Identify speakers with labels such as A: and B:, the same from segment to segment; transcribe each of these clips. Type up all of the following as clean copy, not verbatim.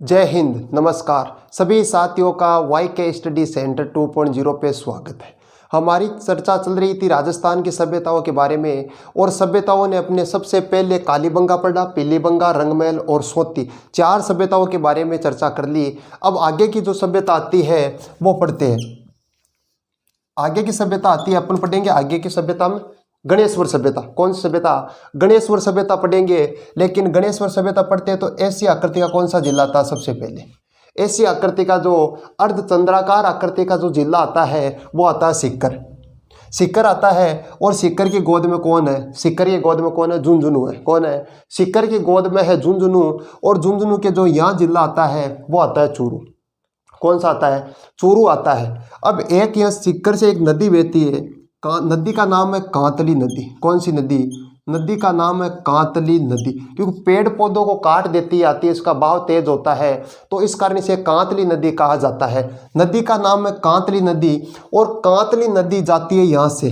A: जय हिंद, नमस्कार। सभी साथियों का वाई के स्टडी सेंटर 2.0 पे स्वागत है। हमारी चर्चा चल रही थी राजस्थान की सभ्यताओं के बारे में, और सभ्यताओं ने अपने सबसे पहले कालीबंगा पढ़ा, पीलीबंगा, रंगमहल और सोती, 4 सभ्यताओं के बारे में चर्चा कर ली। अब आगे की जो सभ्यता आती है वो पढ़ते हैं। आगे की सभ्यता आती है, अपन पढ़ेंगे आगे की सभ्यता में गणेश्वर सभ्यता। कौन सी सभ्यता? गणेश्वर सभ्यता पढ़ेंगे। लेकिन गणेश्वर सभ्यता पढ़ते हैं तो ऐसी आकृति का कौन सा जिला आता है? सबसे पहले ऐसी आकृति का जो अर्धचंद्राकार आकृति का जो जिला आता है वो आता है सीकर। सीकर आता है, और सीकर की गोद में कौन है? सीकर की गोद में कौन है? झुंझुनू है। कौन है? सीकर की गोद में है झुंझुनू। और झुंझुनू के जो यहाँ जिला आता है वो आता है चूरू। कौन सा आता है? चूरू आता है। अब एक यहाँ सीकर से एक नदी बहती है, नदी का नाम है कांतली नदी। कौन सी नदी? नदी का नाम है कांतली नदी। क्योंकि पेड़ पौधों को काट देती आती है, इसका बहाव तेज होता है, तो इस कारण इसे कांतली नदी कहा जाता है। नदी का नाम है कांतली नदी। और कांतली नदी जाती है यहाँ से,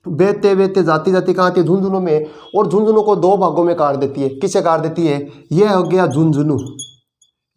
A: बहते बहते जाती जाती कहाँ आती है? झुंझुनू में। और झुंझुनू को 2 भागों में काट देती है। किसे काट देती है? ये हो गया झुंझुनू,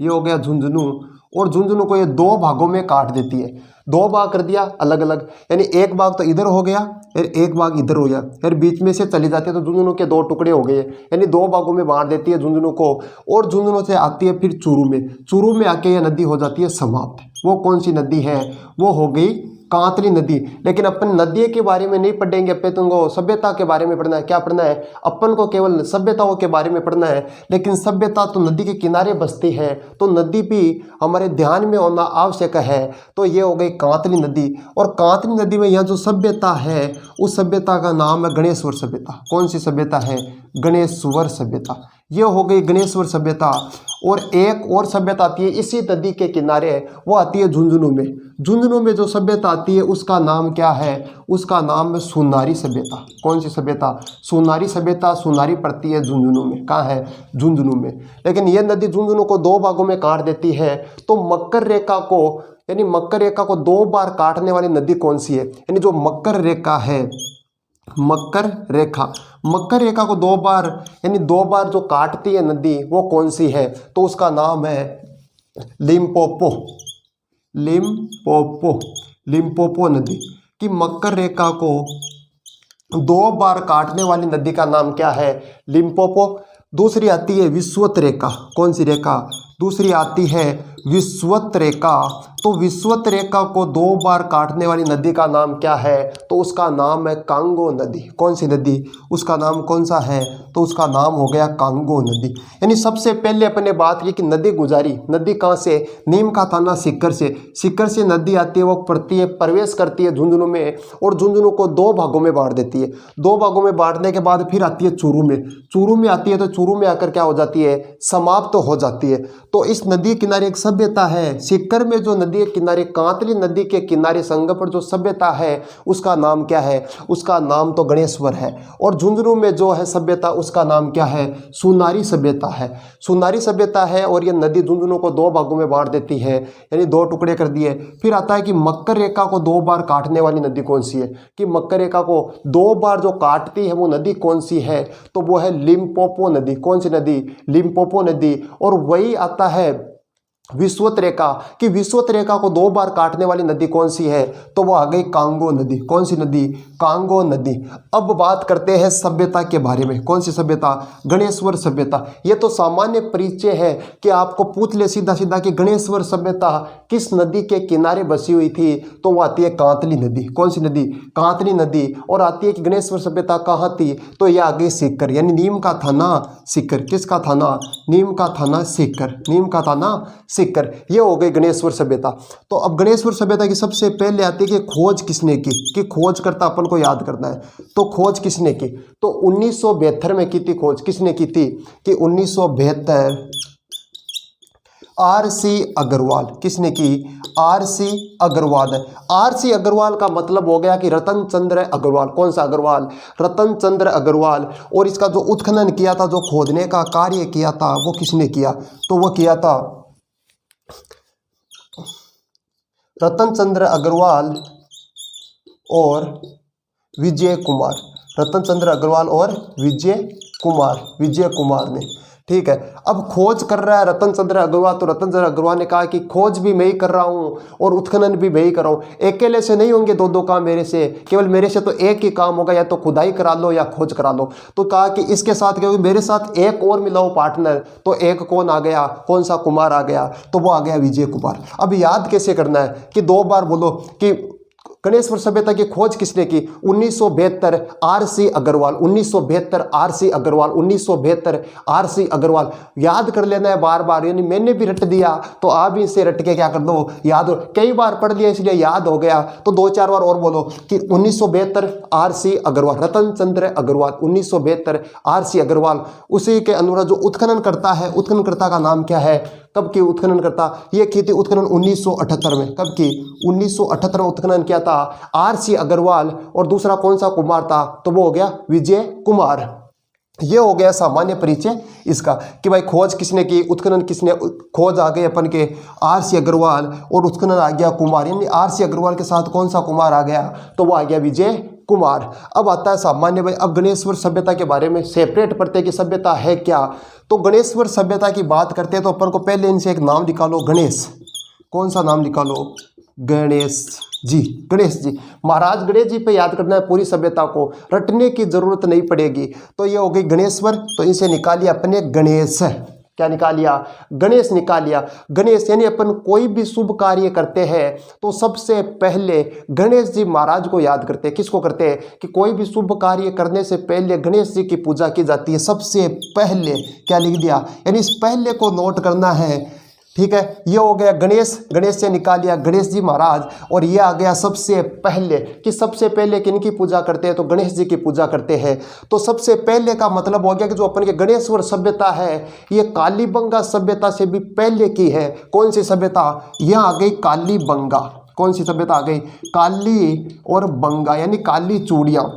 A: ये हो गया झुंझुनू। और झुंझुनू को ये 2 भागों में काट देती है। 2 भाग कर दिया अलग अलग, यानी एक भाग तो इधर हो गया और एक भाग इधर हो गया, फिर बीच में से चली जाती है तो झुंझुनू के 2 टुकड़े हो गए, यानी 2 भागों में बांट देती है झुंझुनू को। और झुंझुनू से आती है फिर चूरू में। चूरू में आके यह नदी हो जाती है समाप्त। वो कौन सी नदी है? वो हो गई कांतली नदी। लेकिन अपन नदी के बारे में नहीं पढ़ेंगे, अपन तुमको सभ्यता के बारे में पढ़ना है। क्या पढ़ना है? अपन को केवल सभ्यताओं के बारे में पढ़ना है। लेकिन सभ्यता तो नदी के किनारे बसती है, तो नदी भी हमारे ध्यान में होना आवश्यक है। तो ये हो गई कांतली नदी। और कांतली नदी में यहाँ जो सभ्यता है उस सभ्यता का नाम है गणेश्वर सभ्यता। कौन सी सभ्यता है? गणेश्वर सभ्यता। ये हो गई गणेश्वर सभ्यता। और एक और सभ्यता आती है इसी नदी के किनारे, वो आती है झुंझुनू में। झुंझुनू में जो सभ्यता आती है उसका नाम क्या है? उसका नाम है सोनारी सभ्यता। कौन सी सभ्यता? सोनारी सभ्यता। सोनारी पड़ती है झुंझुनू में। कहाँ है? झुंझुनू में। लेकिन यह नदी झुंझुनू को 2 भागों में काट देती है। तो मकर रेखा को, यानी मकर रेखा को 2 बार काटने वाली नदी कौन सी है? यानी जो मकर रेखा है, मकर रेखा, मकर रेखा को 2 बार, यानी 2 बार जो काटती है नदी वो कौन सी है? तो उसका नाम है लिम्पोपो। लिम्पोपो, लिम्पोपो नदी की मकर रेखा को 2 बार काटने वाली नदी का नाम क्या है? लिम्पोपो। दूसरी आती है विषुवत रेखा। कौन सी रेखा? दूसरी आती है विषुवत रेखा। तो विषुवत रेखा को 2 बार काटने वाली नदी का नाम क्या है? तो उसका नाम है कांगो नदी। कौन सी नदी? उसका नाम कौन सा है? तो उसका नाम हो गया कांगो नदी। यानी सबसे पहले अपने बात की कि नदी गुजारी। नदी कहाँ से? नीम का थाना सीकर से। सीकर से नदी आती है, वो पड़ती है, प्रवेश करती है झुंझुनू में, और झुंझुनू को 2 भागों में बांट देती है। 2 भागों में बांटने के बाद फिर आती है चूरू में। चूरू में आती है तो चूरू में आकर क्या हो जाती है? समाप्त हो जाती है। तो इस नदी किनारे एक सभ्यता है। सीकर में जो नदी के किनारे, कांतली नदी के किनारे संगम पर जो सभ्यता है उसका नाम क्या है? उसका नाम तो गणेश्वर है। और झुंझुनू में जो है सभ्यता उसका नाम क्या है? सोनारी सभ्यता है। सोनारी सभ्यता है। और ये नदी झुंझुनू को 2 भागों में बांट देती है, यानी 2 टुकड़े कर दिए। फिर आता है कि मकर रेखा को 2 बार काटने वाली नदी कौन सी है? कि मकर रेखा को 2 बार जो काटती है वो नदी कौन सी है? तो वो है लिम्पोपो नदी। कौन सी नदी? लिम्पोपो नदी। और वही आता है विषुवत रेखा, कि विषुवत रेखा को 2 बार काटने वाली नदी कौन सी है? तो वो आ गई कांगो नदी। कौन सी नदी? कांगो नदी। अब बात करते हैं सभ्यता के बारे में। कौन सी सभ्यता? गणेश्वर सभ्यता। ये तो सामान्य परिचय है कि आपको पूछ ले सीधा सीधा कि गणेश्वर सभ्यता किस नदी के किनारे बसी हुई थी? तो वो आती है कांतली नदी। कौन सी नदी? कांतली नदी। और आती है कि गणेश्वर सभ्यता कहाँ थी? तो ये आ गई सीकर, यानी नीम का थाना सीकर। किसका थाना? नीम का थाना सीकर। नीम का थाना सीकर। ये हो गई गणेश्वर सभ्यता। तो अब गणेश्वर सभ्यता की सबसे पहले आती है कि खोज किसने की? कि खोज करता अपन को याद करना है। तो खोज किसने की? तो 1972 में की थी खोज। किसने की थी? कि 1972 R.C. अग्रवाल। किसने की? R.C. अग्रवाल है। R.C. अग्रवाल का मतलब हो गया कि रतन चंद्र अग्रवाल। कौन सा अग्रवाल? रतन चंद्र अग्रवाल। और इसका जो उत्खनन किया था, जो खोदने का कार्य किया था, वो किसने किया? तो वो किया था रतन चंद्र अग्रवाल और विजय कुमार। रतन चंद्र अग्रवाल और विजय कुमार ने। ठीक है। अब खोज कर रहा है रतन चंद्र अग्रवाल, तो रतन चंद्र अग्रवाल ने कहा कि खोज भी मैं ही कर रहा हूँ और उत्खनन भी मैं ही कर रहा हूँ, अकेले से नहीं होंगे दो दो काम मेरे से, केवल मेरे से तो एक ही काम होगा, या तो खुदाई करा लो या खोज करा लो। तो कहा कि इसके साथ क्योंकि मेरे साथ एक और मिलाओ पार्टनर, तो एक कौन आ गया, कौन सा कुमार आ गया, तो वो आ गया विजय कुमार। अब याद कैसे करना है कि 2 बार बोलो कि गणेश्वर सभ्यता की खोज किसने की, 1972 R C. Agarwal, 1972 R C. Agarwal, 1972 R C. Agarwal. याद कर लेना है बार बार, यानी मैंने भी रट दिया तो आप भी इसे रट के क्या कर दो, याद हो, कई बार पढ़ लिया इसलिए याद हो गया, तो 2-4 बार और बोलो कि 1972 आर.सी. अग्रवाल, रतन चंद्र अग्रवाल, 1972 आर.सी. अग्रवाल। उसी के अनुसार जो उत्खनन करता है, उत्खननकर्ता का नाम क्या है, कब की उत्खनन करता, ये की थी उत्खनन 1978 में, कब की, 1978 में उत्खनन किया था आर.सी. अग्रवाल, और दूसरा कौन सा कुमार था, तो वो हो गया विजय कुमार। ये हो गया सामान्य परिचय इसका कि भाई खोज किसने की, उत्खनन किसने, खोज आ गए अपन के आर.सी. अग्रवाल और उत्खनन आ गया कुमार, यानी आर.सी. अग्रवाल के साथ कौन सा कुमार आ गया, तो वो आ गया विजय कुमार। अब आता है सामान्य भाई, अब गणेश्वर सभ्यता के बारे में सेपरेट पढ़ते हैं कि सभ्यता है क्या। तो गणेश्वर सभ्यता की बात करते हैं तो अपन को पहले इनसे एक नाम निकालो, गणेश, कौन सा नाम निकालो, गणेश जी, गणेश जी, महाराज गणेश जी पे याद करना है, पूरी सभ्यता को रटने की जरूरत नहीं पड़ेगी। तो ये हो गई गणेश्वर, तो इसे निकालिए अपने गणेश, क्या निकाल लिया, गणेश निकाल लिया। गणेश यानी अपन कोई भी शुभ कार्य करते हैं तो सबसे पहले गणेश जी महाराज को याद करते हैं। किसको करते हैं कि कोई भी शुभ कार्य करने से पहले गणेश जी की पूजा की जाती है सबसे पहले, क्या लिख दिया, यानी इस पहले को नोट करना है, ठीक है। ये हो गया गणेश, गणेश से निकाल लिया गणेश जी महाराज, और ये आ गया सबसे पहले कि सबसे पहले किनकी पूजा करते हैं, तो गणेश जी की पूजा करते हैं। तो सबसे पहले का मतलब हो गया कि जो अपन के गणेश्वर सभ्यता है ये कालीबंगा सभ्यता से भी पहले की है। कौन सी सभ्यता, यह आ गई कालीबंगा, कौन सी सभ्यता आ गई, काली और बंगा यानी काली चूड़ियाँ,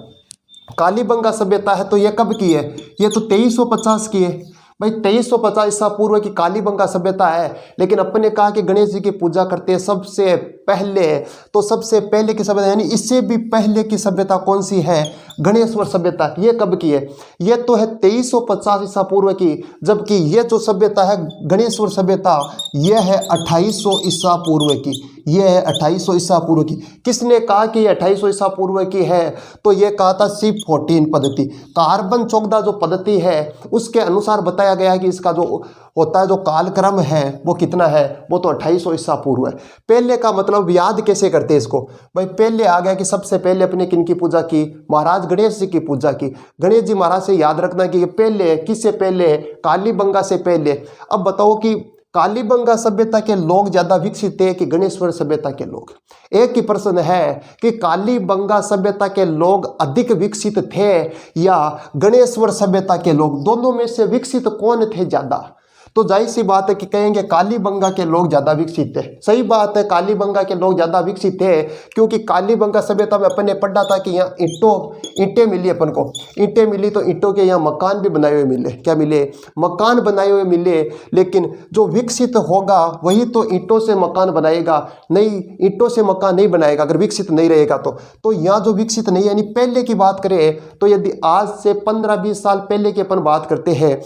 A: कालीबंगा सभ्यता है। तो ये कब की है, ये तो 2350 की है भाई, 2350 ईसा पूर्व की कालीबंगा सभ्यता है। लेकिन अपन ने कहा कि गणेश जी की पूजा करते हैं सबसे पहले, तो सबसे पहले की सभ्यता यानी इससे भी पहले की सभ्यता कौन सी है, गणेश्वर सभ्यता। ये कब की है, ये तो है 2350 ईसा पूर्व की, जबकि ये जो सभ्यता है गणेश्वर सभ्यता यह है 2800 ईसा पूर्व की, यह है 2800 ईसा पूर्व की। किसने कहा कि ये 2800 ईसा पूर्व की है, तो ये कहा था C14 पद्धति, कार्बन 14 जो पद्धति है उसके अनुसार बताया गया है कि इसका जो होता है जो कालक्रम है वो कितना है, वो तो 2800 ईसा पूर्व है। पहले का मतलब याद कैसे करते हैं इसको, भाई पहले आ गया कि सबसे पहले अपने किन की पूजा की, महाराज गणेश जी की पूजा की। गणेश जी महाराज से याद रखना कि ये पहले, किससे पहले, कालीबंगा से पहले। अब बताओ कि कालीबंगा सभ्यता के लोग ज्यादा विकसित थे कि गणेश्वर सभ्यता के लोग, एक ही प्रश्न है कि कालीबंगा सभ्यता के लोग अधिक विकसित थे या गणेश्वर सभ्यता के लोग, दोनों में से विकसित कौन थे ज्यादा, तो जाहिर सी बात है कि कहेंगे कालीबंगा के लोग ज्यादा विकसित थे। सही बात है, कालीबंगा के लोग ज्यादा विकसित थे क्योंकि कालीबंगा सभ्यता में अपन ने पढ़ा था कि यहाँ ईंटें मिली, अपन को ईंटें मिली तो ईंटों के यहाँ मकान भी बनाए हुए मिले, क्या मिले, मकान बनाए हुए मिले। लेकिन जो विकसित होगा वही तो ईंटों से मकान बनाएगा, नहीं ईंटों से मकान नहीं बनाएगा अगर विकसित नहीं रहेगा तो यहाँ जो विकसित नहीं, यानी पहले की बात करें तो यदि आज से 15-20 साल पहले की अपन बात करते हैं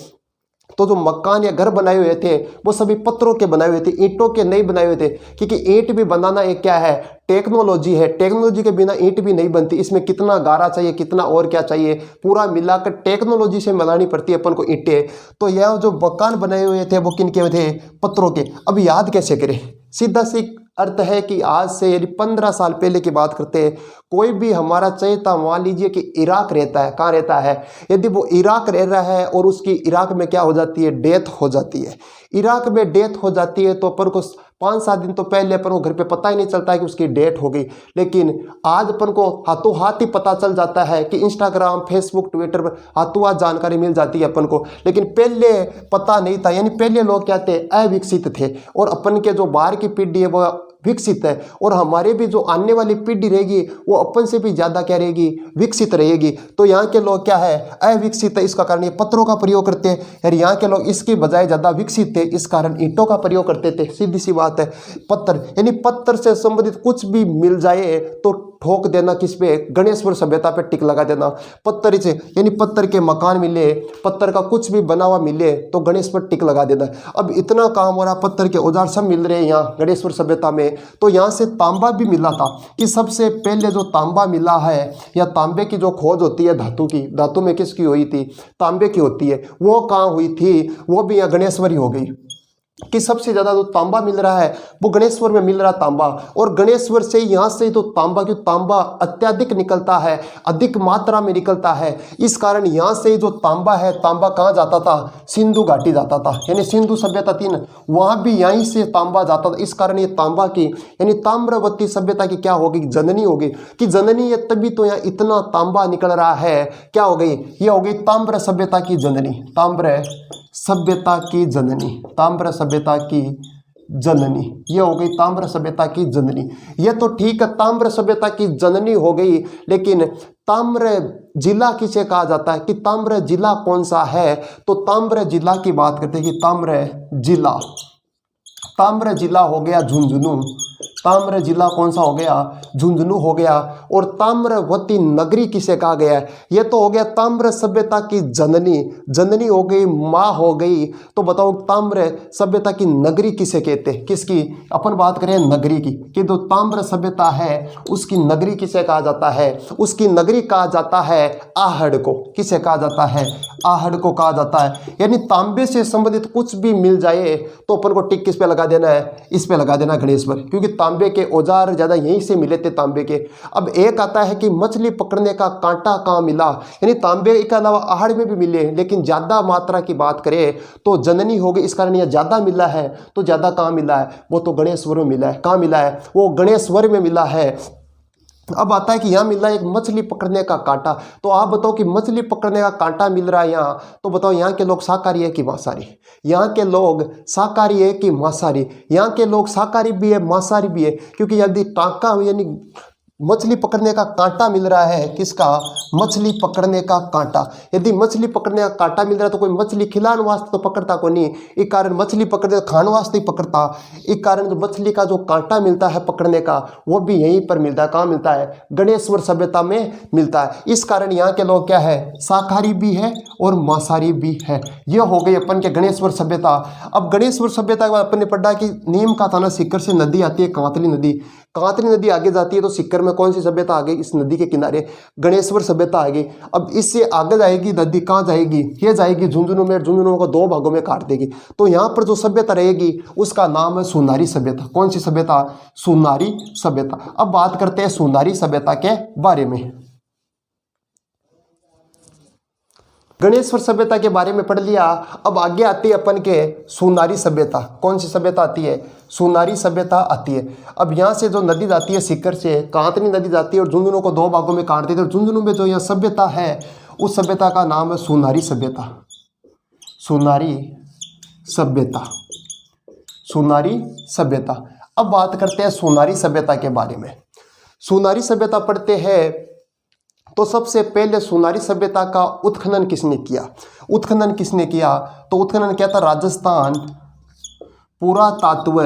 A: तो जो मकान या घर बनाए हुए थे वो सभी पत्थरों के बनाए हुए थे, ईंटों के नहीं बनाए हुए थे। क्योंकि ईंट भी बनाना एक क्या है, टेक्नोलॉजी है, टेक्नोलॉजी के बिना ईंट भी नहीं बनती। इसमें कितना गारा चाहिए, कितना और क्या चाहिए, पूरा मिलाकर टेक्नोलॉजी से मिलानी पड़ती है अपन को ईंटें। तो यह जो मकान बनाए हुए थे वो किन के थे, पत्थरों के। अब याद कैसे करें, सीधा सी अर्थ है कि आज से यदि 15 साल पहले की बात करते हैं, कोई भी हमारा चहेता, मान लीजिए कि इराक रहता है, कहाँ रहता है, यदि वो इराक रह रहा है और उसकी इराक में क्या हो जाती है, डेथ हो जाती है, इराक में डेथ हो जाती है तो अपन को 5-7 दिन तो पहले अपन को घर पे पता ही नहीं चलता है कि उसकी डेथ हो गई। लेकिन आज अपन को हाथों हाथ ही पता चल जाता है कि इंस्टाग्राम, फेसबुक, ट्विटर पर हाथों हाथ जानकारी मिल जाती है अपन को। लेकिन पहले पता नहीं था, यानी पहले लोग क्या थे, अविकसित थे, और अपन के जो बाहर की पीढ़ी है वो विकसित है, और हमारे भी जो आने वाली पीढ़ी रहेगी वो अपन से भी ज़्यादा क्या रहेगी, विकसित रहेगी। तो यहाँ के लोग क्या है, अविकसित है, इसका कारण ये पत्थरों का प्रयोग करते हैं, यानी यहाँ के लोग इसके बजाय ज़्यादा विकसित थे, इस कारण ईंटों का प्रयोग करते थे। सीधी सी बात है, पत्थर यानी पत्थर से संबंधित कुछ भी मिल जाए तो ठोक देना किस पे, गणेश्वर सभ्यता पे टिक लगा देना। पत्थर से यानी पत्थर के मकान मिले, पत्थर का कुछ भी बना हुआ मिले तो गणेश पर टिक लगा देना। अब इतना काम हो रहा, पत्थर के औजार सब मिल रहे हैं यहाँ गणेश्वर सभ्यता में। तो यहाँ से तांबा भी मिला था कि सबसे पहले जो तांबा मिला है या तांबे की जो खोज होती है धातु की, धातु में किसकी हुई थी, तांबे की होती है, वो कहाँ हुई थी, वो भी यहाँ गणेश्वर ही हो गई कि सबसे ज़्यादा जो तांबा मिल रहा है वो गणेश्वर में मिल रहा तांबा। और गणेश्वर से यहाँ से तो तांबा, क्यों तांबा अत्यधिक निकलता है, अधिक मात्रा में निकलता है, इस कारण यहाँ से जो तांबा है, तांबा कहाँ जाता था, सिंधु घाटी जाता था, यानी सिंधु सभ्यता थी ना, वहाँ भी यहीं से तांबा जाता था। इस कारण ये तांबा की यानी ताम्रवती सभ्यता की क्या होगी, जननी होगी। कि जननी है तभी तो यहाँ इतना तांबा निकल रहा है, क्या हो गई, ये हो गई ताम्र सभ्यता की जननी, ताम्र सभ्यता की जननी, ताम्र सभ्यता की जननी, ये हो गई ताम्र सभ्यता की जननी। ये तो ठीक है, ताम्र सभ्यता की जननी हो गई, लेकिन ताम्र जिला किसे कहा जाता है, कि ताम्र जिला कौन सा है, तो ताम्र जिला की बात करते हैं कि ताम्र जिला हो गया झुंझुनू, ताम्र जिला कौन सा हो गया, झुंझुनू हो गया। और ताम्रवती नगरी किसे कहा गया है, ये तो हो गया ताम्र सभ्यता की जननी, जननी हो गई, माँ हो गई। तो बताओ ताम्र सभ्यता की नगरी किसे कहते हैं, किसकी, अपन बात करें नगरी की, कि जो ताम्र सभ्यता है उसकी नगरी किसे कहा जाता है, उसकी नगरी कहा जाता है आहड़ को, किसे कहा जाता है, आहड़ को कहा जाता है। यानी तांबे से संबंधित कुछ भी मिल जाए तो अपन को टिक किस पे लगा देना है, इस पे लगा देना गणेश्वर, क्योंकि तांबे के औजार ज़्यादा यहीं से मिले थे तांबे के। अब एक आता है कि मछली पकड़ने का कांटा कहाँ मिला, यानी तांबे के अलावा आहड़ में भी मिले, लेकिन ज़्यादा मात्रा की बात करें तो जननी हो गई, इस कारण यह ज़्यादा मिला है। तो ज़्यादा कहाँ मिला है, वो तो गणेश्वर में मिला है। कहाँ मिला है, वो गणेश्वर में मिला है। अब आता है कि यहाँ मिल रहा है एक मछली पकड़ने का कांटा। तो आप बताओ कि मछली पकड़ने का कांटा मिल रहा है यहाँ, तो बताओ यहाँ के लोग शाकाहारी है कि मांसाहारी, यहाँ के लोग शाकाहारी है कि मांसाहारी, यहाँ के लोग शाकाहारी भी है मांसाहारी भी है। क्योंकि यदि टांका यानी मछली पकड़ने का कांटा मिल रहा है, किसका, मछली पकड़ने का कांटा, यदि मछली पकड़ने का कांटा मिल रहा है तो कोई मछली खिलाने वास्ते तो पकड़ता को नहीं, इस कारण मछली पकड़ने खाने वास्ते ही पकड़ता। इस कारण जो मछली का जो कांटा मिलता है पकड़ने का, वो भी यहीं पर मिलता है। कहाँ मिलता है, गणेश्वर सभ्यता में मिलता है। इस कारण यहाँ के लोग क्या है, शाकाहारी भी है और मांसाहारी भी है। यह हो गई अपन के गणेश्वर सभ्यता। अब गणेश्वर सभ्यता के बाद अपन ने पढ़ा कि नीम का थाना सीकर से नदी आती है कांतली नदी, कांतली नदी आगे जाती है तो सीकर में कौन सी सभ्यता आ गई, इस नदी के किनारे गणेश्वर सभ्यता आ गई। अब इससे आगे जाएगी नदी, कहाँ जाएगी, ये जाएगी झुंझुनू में, झुंझुनू को दो भागों में काट देगी। तो यहाँ पर जो सभ्यता रहेगी उसका नाम है सोनारी सभ्यता। कौन सी सभ्यता, सोनारी सभ्यता। अब बात करते हैं सोनारी सभ्यता के बारे में। गणेश्वर सभ्यता के बारे में पढ़ लिया। अब आगे आती है अपन के सोनारी सभ्यता। कौन सी सभ्यता आती है, सोनारी सभ्यता आती है। अब यहाँ से जो नदी जाती है सीकर से, कांतली नदी जाती है और झुंझुनू को दो भागों में काट देती है। झुंझुनू में जो यह सभ्यता है उस सभ्यता का नाम है सोनारी सभ्यता, सोनारी सभ्यता, सोनारी सभ्यता। अब बात करते हैं सोनारी सभ्यता के बारे में। सोनारी सभ्यता पढ़ते हैं तो सबसे पहले सोनारी सभ्यता का उत्खनन किसने किया, उत्खनन किसने किया, तो उत्खनन क्या था, राजस्थान पुरातत्व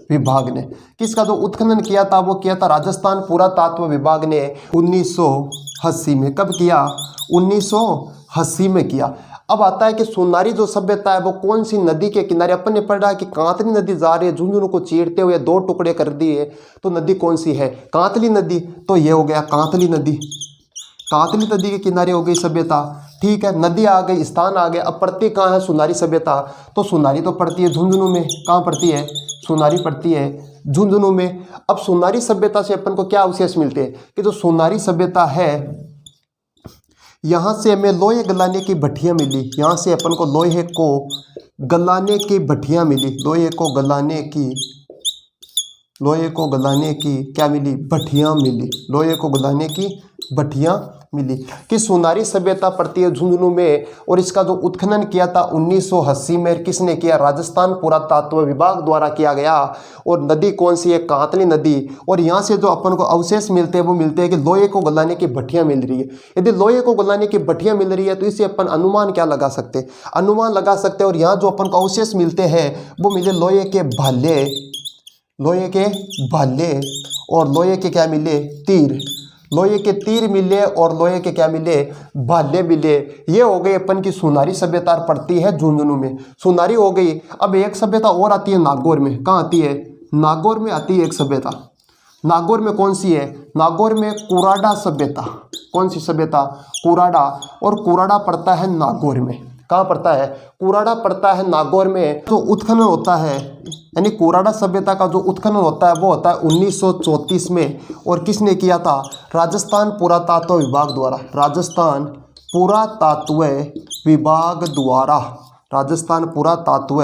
A: विभाग ने। किसका जो उत्खनन किया था वो किया था राजस्थान पुरातत्व विभाग ने 1980 में। कब किया, 1980 में किया। अब आता है कि सोनारी जो सभ्यता है वो कौन सी नदी के किनारे, अपन ने पढ़ा कि कांतली नदी जा रही है, झुंझुनू को चीरते हुए दो टुकड़े कर दिए, तो नदी कौन सी है, कांतली नदी। तो ये हो गया कांतली नदी, कांतली नदी के किनारे हो गई सभ्यता। ठीक है, नदी आ गई, स्थान आ गया। अब पड़ती कहाँ है सोनारी सभ्यता, तो सोनारी तो पड़ती है झुंझुनू में। कहाँ पड़ती है, सोनारी पड़ती है झुंझुनू में। अब सोनारी सभ्यता से अपन को क्या अवशेष मिलते हैं, कि जो सोनारी सभ्यता है यहाँ से हमें लोहे गलाने की भट्टियाँ मिली, यहाँ से अपन को लोहे को गलाने की भट्टियाँ मिली, लोहे को गलाने की क्या मिली, भट्टियाँ मिली, लोहे को गलाने की भट्टियाँ मिली। कि सोनारी सभ्यता पड़ती है झुंझुनू में। और इसका जो उत्खनन किया था 1980 में किसने किया, राजस्थान पुरातत्व विभाग द्वारा किया गया। और नदी कौन सी है, कांतली नदी। और यहाँ से जो अपन को अवशेष मिलते हैं वो मिलते हैं कि लोहे को गलाने की भट्टियाँ मिल रही है। यदि लोहे को गलाने की भट्टियाँ मिल रही है तो इससे अपन अनुमान क्या लगा सकते हैं, अनुमान लगा सकते हैं। और यहाँ जो अपन को अवशेष मिलते हैं वो मिले लोहे के भाले, लोहे के भाले और लोहे के क्या मिले, तीर। लोहे के तीर मिले और लोहे के क्या मिले, भाले मिले। ये हो गई अपन की सुनारी सभ्यता पड़ती है झुंझुनू में, सुनारी हो गई। अब एक सभ्यता और आती है नागौर में। कहाँ आती है, नागौर में आती है एक सभ्यता। नागौर में कौन सी है, नागौर में कुराडा सभ्यता। कौन सी सभ्यता, कुराडा। और कुराडा पड़ता है नागौर में। कहाँ पड़ता है, कुराडा पड़ता है नागौर में। जो उत्खनन होता है, यानी कुराडा सभ्यता का जो उत्खनन होता है वो होता है 1934 में। और किसने किया था, राजस्थान पुरातत्व विभाग द्वारा। राजस्थान पुरातत्व विभाग द्वारा, राजस्थान पुरातत्व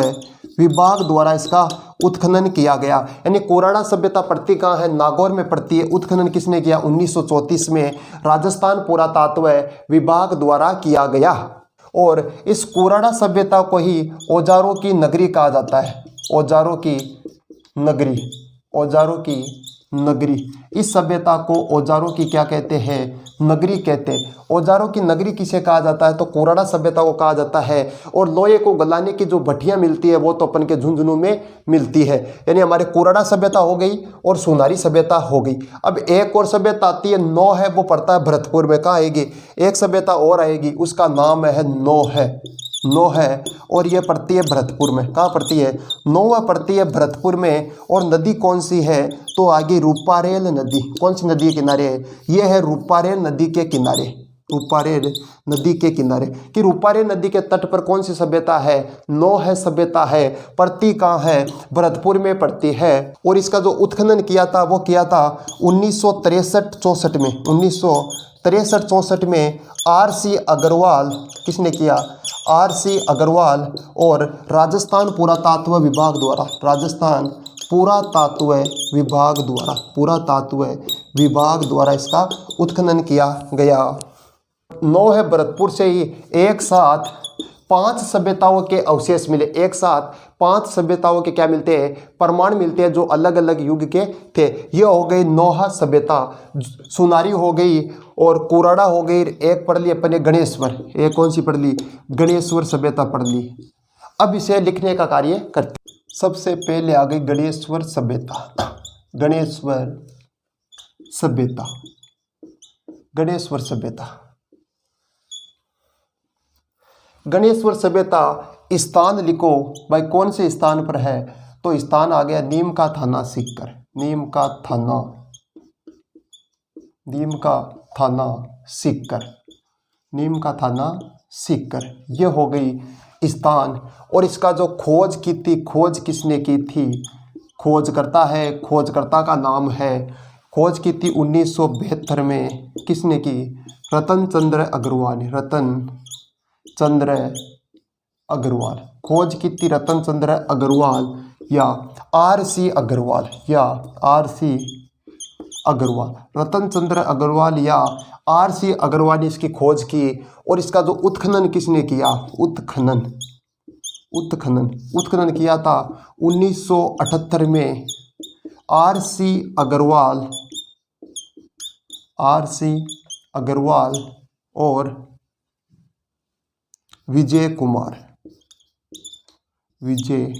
A: विभाग द्वारा इसका उत्खनन किया गया। यानी कुराडा सभ्यता पड़ती कहाँ है, नागौर में पड़ती है। उत्खनन किसने किया, 1934 में राजस्थान पुरातत्व विभाग द्वारा किया गया। और इस कुराडा सभ्यता को ही औजारों की नगरी कहा जाता है। औजारों की नगरी, औजारों की नगरी। इस सभ्यता को औजारों की क्या कहते हैं, नगरी कहते हैं। औजारों की नगरी किसे कहा जाता है, तो कुराडा सभ्यता को कहा जाता है। और लोहे को गलाने की जो भट्टियां मिलती है वो तो अपन के झुंझुनू में मिलती है। यानी हमारे कुराडा सभ्यता हो गई और सोनारी सभ्यता हो गई। अब एक और सभ्यता आती है, नौ है, वो पड़ता है भरतपुर में। कहाँ आएगी, एक सभ्यता और आएगी, उसका नाम है नौ है। नौ है और ये पड़ती है भरतपुर में। कहाँ पड़ती है, नौवा पड़ती है भरतपुर में। और नदी कौन सी है, तो आगे रूपारेल नदी। कौन सी नदी के किनारे है, ये है रूपारेल नदी के किनारे। रूपारेल नदी के किनारे कि रूपारेल नदी के तट पर कौन सी सभ्यता है, नौ है सभ्यता है। पड़ती कहाँ है, भरतपुर में पड़ती है। और इसका जो उत्खनन किया था वो किया था 1963-64 में। 1963-64 में RC अग्रवाल, किसने किया, RC अग्रवाल और राजस्थान पुरातत्व विभाग द्वारा। राजस्थान पुरातत्व विभाग द्वारा, पुरातत्व विभाग द्वारा इसका उत्खनन किया गया। नौ है भरतपुर से ही एक साथ 5 सभ्यताओं के अवशेष मिले। एक साथ 5 सभ्यताओं के क्या मिलते हैं, प्रमाण मिलते हैं जो अलग अलग युग के थे। ये हो गई नौहा सभ्यता। सुनारी हो गई और कुराडा हो गई। एक पढ़ ली अपने गणेश्वर, एक कौन सी पढ़ ली, गणेश्वर सभ्यता पढ़ ली। अब इसे लिखने का कार्य करते। सबसे पहले आ गई गणेश्वर सभ्यता। गणेश्वर सभ्यता, गणेश्वर सभ्यता। गणेश्वर सभ्यता स्थान लिखो भाई, कौन से स्थान पर है, तो स्थान आ गया नीम का थाना सीकर। नीम का थाना, नीम का थाना सीकर, नीम का थाना सीकर। ये हो गई स्थान। और इसका जो खोज की थी, खोज किसने की थी, खोज करता है, खोजकर्ता का नाम है। खोज की थी 1972 में। किसने की, रतन चंद्र अग्रवाल ने। रतन चंद्र अग्रवाल। खोज की थी रतन चंद्र अग्रवाल या RC अग्रवाल, या RC अग्रवाल। रतन चंद्र अग्रवाल या RC अग्रवाल ने इसकी खोज की। और इसका जो उत्खनन किसने किया, उत्खनन, उत्खनन, उत्खनन किया था 1978 में। RC अग्रवाल, RC अग्रवाल और विजय कुमार, विजय,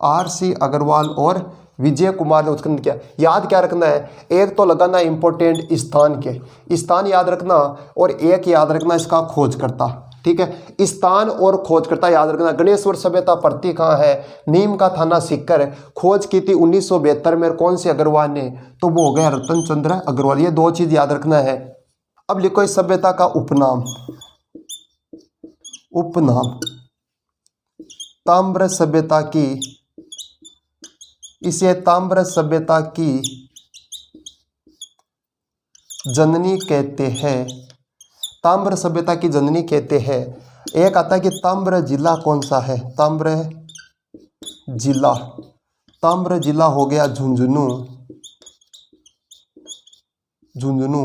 A: RC अग्रवाल और विजय कुमार ने उत्खनन किया। याद क्या रखना है, एक तो लगाना इंपॉर्टेंट स्थान के, स्थान याद रखना, और एक याद रखना इसका खोजकर्ता। ठीक है, स्थान और खोजकर्ता याद रखना। गणेश्वर सभ्यता पड़ती कहाँ है, नीम का थाना सीकर। खोज की थी 1972 में। कौन से अग्रवाल ने, तो वो हो गया रतन चंद्र अग्रवाल। ये 2 चीज याद रखना है। अब लिखो इस सभ्यता का उपनाम, उपनाम। ताम्र सभ्यता की, इसे ताम्र सभ्यता की जननी कहते हैं। ताम्र सभ्यता की जननी कहते हैं। एक आता है कि ताम्र जिला कौन सा है, ताम्र जिला, ताम्र जिला हो गया झुंझुनू, झुंझुनू।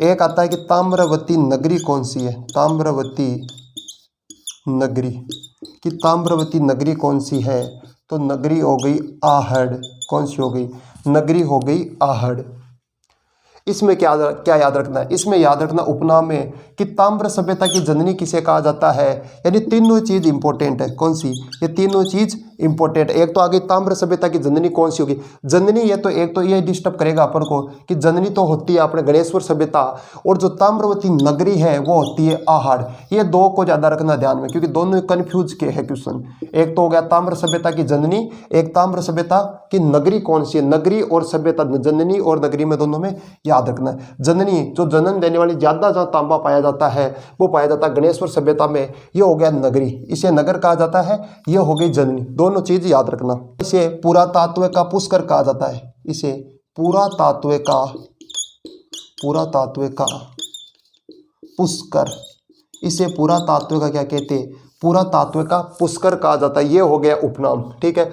A: एक आता है कि ताम्रवती नगरी कौन सी है, ताम्रवती नगरी, कि ताम्रवती नगरी कौन सी है, तो नगरी हो गई आहड़। कौन सी हो गई, नगरी हो गई आहड़। इसमें क्या क्या याद रखना है, इसमें याद रखना उपनाम में कि ताम्र सभ्यता की जननी किसे कहा जाता है। यानी तीनों चीज इंपॉर्टेंट है। कौन सी, ये तीनों चीज इंपॉर्टेंट है। एक तो आगे ताम्र सभ्यता की जननी कौन सी होगी, जननी, ये तो एक तो ये डिस्टर्ब करेगा अपन को कि जननी तो होती है अपने गणेश्वर सभ्यता, और जो ताम्रवती नगरी है वो होती है आहड़। ये दो को ज्यादा रखना ध्यान में, क्योंकि दोनों कंफ्यूज के है क्वेश्चन। एक तो हो गया ताम्र सभ्यता की जननी, एक ताम्र सभ्यता की नगरी कौन सी है। नगरी और सभ्यता, जननी और नगरी में दोनों में याद रखना है। जननी जो जन्म देने वाली, ज्यादा जहाँ तांबा पाया जाता है वो पाया जाता है गणेश्वर सभ्यता में, ये हो गया नगरी, इसे नगर कहा जाता है, ये हो गई जननी। दोनों चीज याद रखना। इसे पुरातात्व का पुष्कर कहा जाता है, इसे पुरातात्व का पुष्कर, इसे पुरातात्व का क्या कहते हैं, पुरातात्व का पुष्कर कहा जाता है। ये हो गया उपनाम। ठीक है,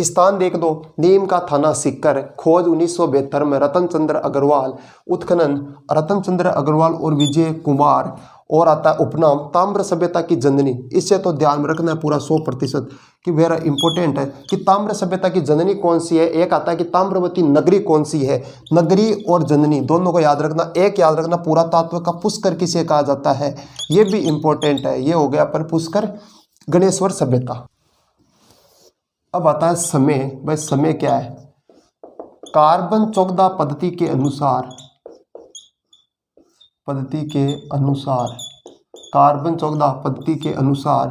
A: स्थान देख दो, नीम का थाना सीकर, खोज 1972 में रतन चंद्र अग्रवाल, उत्खनन रतन चंद्र अग्रवाल और विजय कुमार। और आता है उपनाम ताम्र सभ्यता की जननी। इससे तो ध्यान में रखना है पूरा 100% कि वेरा इंपॉर्टेंट है कि ताम्र सभ्यता की जननी कौन सी है। एक आता है कि ताम्रवती नगरी कौन सी है। नगरी और जननी दोनों को याद रखना। एक याद रखना पुरातात्व का पुष्कर किसे कहा जाता है, ये भी इंपॉर्टेंट है। ये हो गया पर पुष्कर गणेश्वर सभ्यता। अब आता है समय। भाई समय क्या है, कार्बन 14 पद्धति के अनुसार, कार्बन 14 पद्धति के अनुसार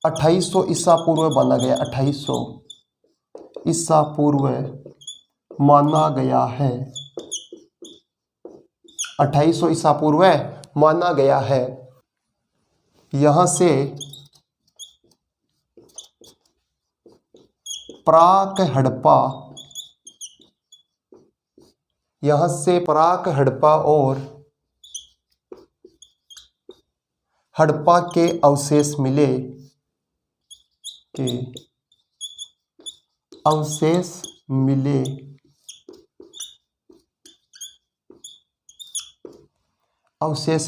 A: 2800 ईसा पूर्व माना गया, 2800 ईसा पूर्व माना गया है, 2800 ईसा पूर्व माना गया है। यहां से प्राक हड़प्पा, यहां से प्राक हड़प्पा और हड़प्पा के अवशेष मिले, अवशेष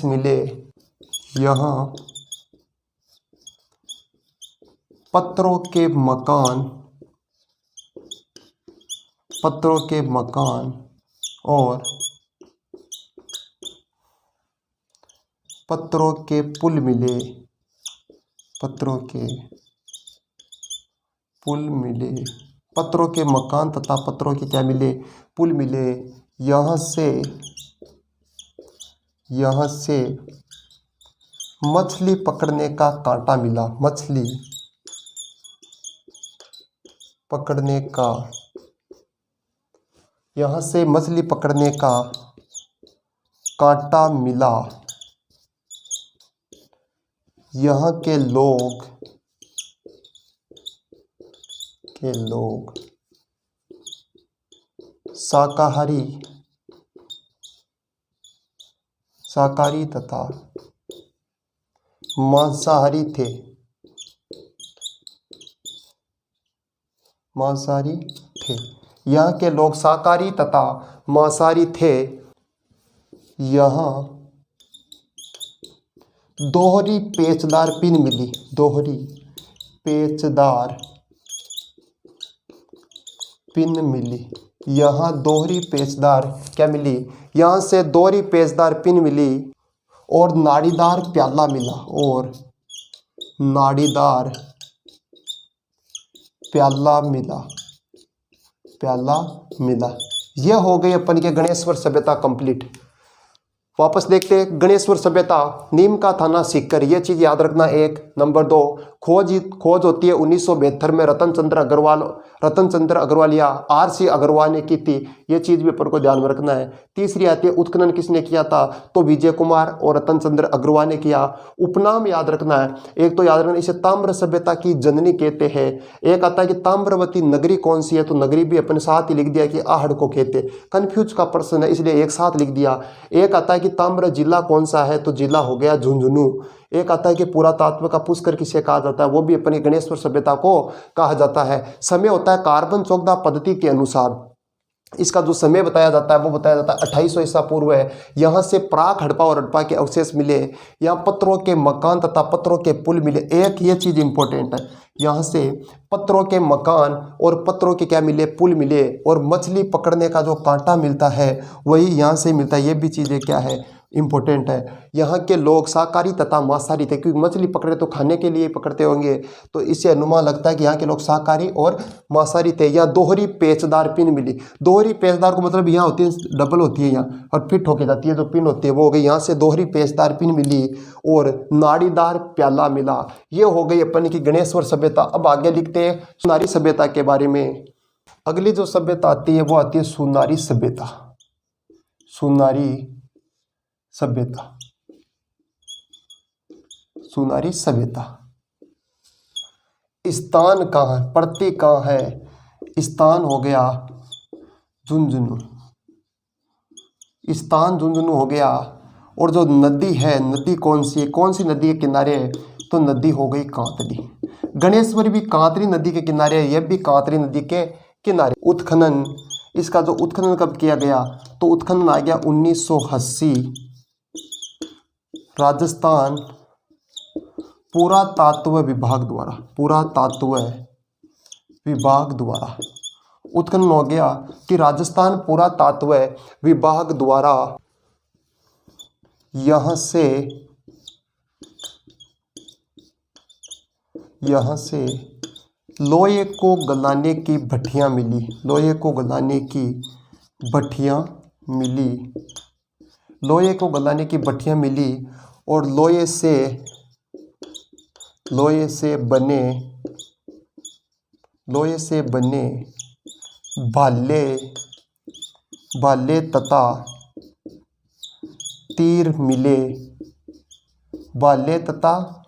A: मिले। यहाँ पत्थरों के मकान और पत्थरों के पुल मिले, पत्थरों के मकान तथा पत्थरों के क्या मिले, पुल मिले। यहाँ से मछली पकड़ने का कांटा मिला, मछली पकड़ने का, यहाँ से मछली पकड़ने का कांटा मिला। यहाँ के लोग शाकाहारी तथा मांसाहारी थे, यहाँ के लोग शाकाहारी तथा मांसाहारी थे। यहाँ दोहरी पेचदार पिन मिली, दोहरी पेचदार पिन मिली। यहाँ दोहरी पेचदार क्या मिली, यहाँ से दोहरी पेचदार पिन मिली और नाड़ीदार प्याला मिला, और नाड़ीदार प्याला मिला। यह हो गई अपन के गणेश्वर सभ्यता कंप्लीट। वापस देखते हैं गणेश्वर सभ्यता, नीम का थाना सीकर, ये चीज याद रखना। एक नंबर 2 खोज होती है 1972 में रतन चंद्र अग्रवाल या RC अग्रवाल ने की थी, ये चीज भी अपन को ध्यान में रखना है। तीसरी आती है उत्खनन किसने किया था, तो विजय कुमार और रतन चंद्र अग्रवाल ने किया। उपनाम याद रखना है। एक तो याद रखना, इसे ताम्र सभ्यता की जननी कहते हैं। एक आता है कि ताम्रवती नगरी कौन सी है, तो नगरी भी अपने साथ ही लिख दिया कि आहड़ को कहते। कंफ्यूज का प्रश्न है इसलिए एक साथ लिख दिया। एक आता है कि ताम्र जिला कौन सा है, तो जिला हो गया झुंझुनू। एक आता है कि पुरातात्व का पुष्कर किसे कहा जाता है, वो भी अपनी गणेश्वर सभ्यता को कहा जाता है। समय होता है कार्बन 14 पद्धति के अनुसार, इसका जो समय बताया जाता है वो बताया जाता है 2800 ईसा पूर्व है। यहाँ से प्राक हड़प्पा और हड़प्पा के अवशेष मिले। यहाँ पत्थरों के मकान तथा पत्थरों के पुल मिले। एक ये चीज इंपॉर्टेंट है यहाँ से पत्थरों के मकान और पत्थरों के क्या मिले, पुल मिले, और मछली पकड़ने का जो कांटा मिलता है वही यहाँ से मिलता है। ये भी चीज़ें क्या है, इम्पोर्टेंट है। यहाँ के लोग शाकाहारी तथा मांसाहारी थे, क्योंकि मछली पकड़े तो खाने के लिए पकड़ते होंगे, तो इससे अनुमान लगता है कि यहाँ के लोग शाकाहारी और मांसाहारी थे। यहाँ दोहरी पेचदार पिन मिली। दोहरी पेचदार को मतलब यहाँ होती है, डबल होती है यहाँ और फिट होके जाती है, जो पिन होती है वो हो गई। यहाँ से दोहरी पेचदार पिन मिली और नाड़ीदार प्याला मिला। ये हो गई अपन की गणेश्वर सभ्यता। अब आगे लिखते हैं सुनारी सभ्यता के बारे में। अगली जो सभ्यता आती है वो आती है सुनारी सभ्यता। सुनारी सभ्यता, सुनारी सभ्यता। स्थान कहाँ है, प्रति कहाँ है? स्थान हो गया झुंझुनू, स्थान झुंझुनू हो गया। और जो नदी है, नदी कौन सी है, कौन सी नदी के किनारे है? तो नदी हो गई कांतली। गणेश्वर भी कांतली नदी के किनारे है, यह भी कांतली नदी के किनारे। उत्खनन, इसका जो उत्खनन कब किया गया? तो उत्खनन आ गया 1980, राजस्थान पुरातत्व विभाग द्वारा। पुरातत्व विभाग द्वारा उत्खनन हो गया कि राजस्थान पुरातत्व विभाग द्वारा यहाँ से लोहे को गलाने की भट्टियाँ मिली। लोहे को गलाने की भट्टियाँ मिली। लोहे को गलाने की भट्टियाँ मिली और लोहे से बने भाले तथा तीर मिले। भाले तथा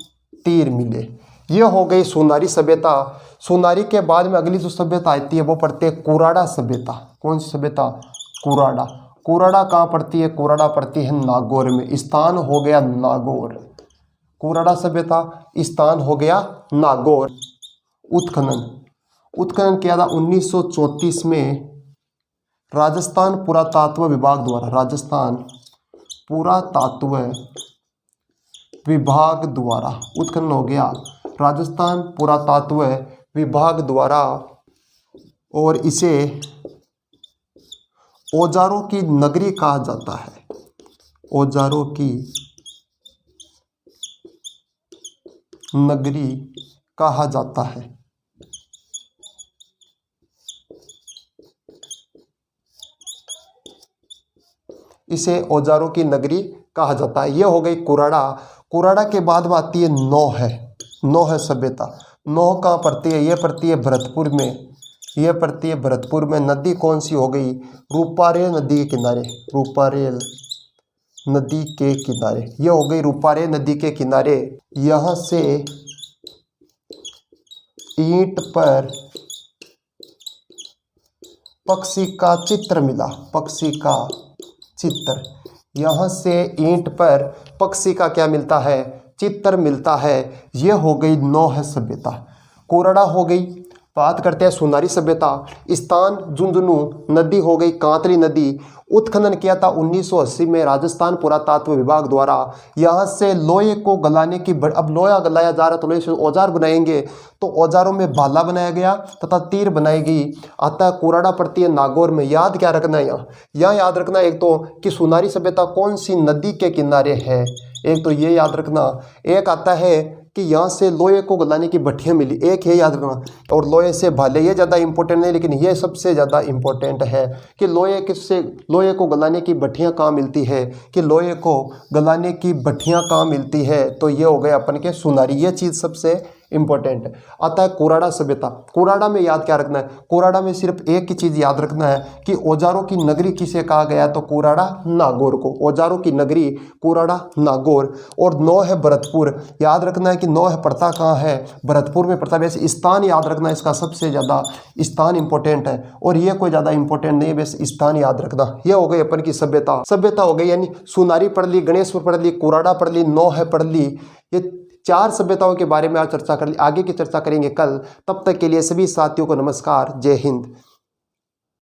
A: तीर मिले। ये हो गई सोनारी सभ्यता। सोनारी के बाद में अगली जो सभ्यता आती है वो पढ़ते हैं कुराड़ा सभ्यता। कौन सी सभ्यता? कुराड़ा। कुराड़ा कहाँ पड़ती है? कुराड़ा पड़ती है नागौर में। स्थान हो गया नागौर। कुराड़ा सभ्यता, स्थान हो गया नागौर। उत्खनन किया था 1934 में राजस्थान पुरातत्व विभाग द्वारा। राजस्थान पुरातत्व विभाग द्वारा उत्खनन हो गया राजस्थान पुरातत्व विभाग द्वारा, और इसे औजारों की नगरी कहा जाता है। औजारों की नगरी कहा जाता है। इसे औजारों की नगरी कहा जाता है। यह हो गई कुराड़ा। कुराड़ा के बाद में आती है नौह है। नौह सभ्यता। नौह कहाँ पड़ती है? यह पड़ती है भरतपुर में। यह पड़ती है भरतपुर में। नदी कौन सी हो गई? रूपारेल नदी के किनारे। रूपारेल नदी के किनारे। यह हो गई रूपारेल नदी के किनारे। यहाँ से ईंट पर पक्षी का चित्र मिला। पक्षी का चित्र। यहाँ से ईंट पर पक्षी का क्या मिलता है? चित्र मिलता है। यह हो गई नौह सभ्यता। कोरड़ा हो गई। बात करते हैं सुनारी सभ्यता। स्थान झुंझुनू। नदी हो गई कांतली नदी। उत्खनन किया था 1980 में राजस्थान पुरातत्व विभाग द्वारा। यहाँ से लोहे को गलाने की अब लोहा गलाया जा रहा, तो लोहे से औजार बनाएंगे, तो औजारों में भाला बनाया गया तथा तीर बनाई गई। आता कुराड़ा पड़ती है नागौर में। याद क्या रखना है यहाँ याद रखना एक तो कि सुनारी सभ्यता कौन सी नदी के किनारे है, एक तो ये याद रखना। एक आता है कि यहाँ से लोहे को गलाने की भट्टियाँ मिली, एक है याद रखना। और लोहे से भाले, ये ज़्यादा इंपॉर्टेंट नहीं, लेकिन ये सबसे ज़्यादा इंपॉर्टेंट है कि लोहे को गलाने की भट्टियाँ कहाँ मिलती है, कि लोहे को गलाने की भट्टियाँ कहाँ मिलती है। तो ये हो गए अपन के सुनारी। ये चीज़ सबसे इंपॉर्टेंट है। आता है कुराड़ा सभ्यता। कुराड़ा में याद क्या रखना है? कुराड़ा में सिर्फ एक ही चीज़ याद रखना है कि औजारों की नगरी किसे कहा गया? तो कुराड़ा नागौर को। औजारों की नगरी कुराड़ा नागौर। और नौ है भरतपुर। याद रखना है कि नौ है पड़ता कहाँ है? भरतपुर में पड़ता है। वैसे स्थान याद रखना है, इसका सबसे ज़्यादा स्थान इंपॉर्टेंट है, और ये कोई ज़्यादा इंपॉर्टेंट नहीं है, वैसे स्थान याद रखना। ये हो गई अपन की सभ्यता। सभ्यता हो गई, यानी सुनारी पढ़ ली, गणेशपुर पढ़ ली, कुराड़ा पढ़ ली, नौ है पढ़ ली। ये 4 सभ्यताओं के बारे में आज चर्चा कर ली। आगे की चर्चा करेंगे कल। तब तक के लिए सभी साथियों को नमस्कार। जय हिंद।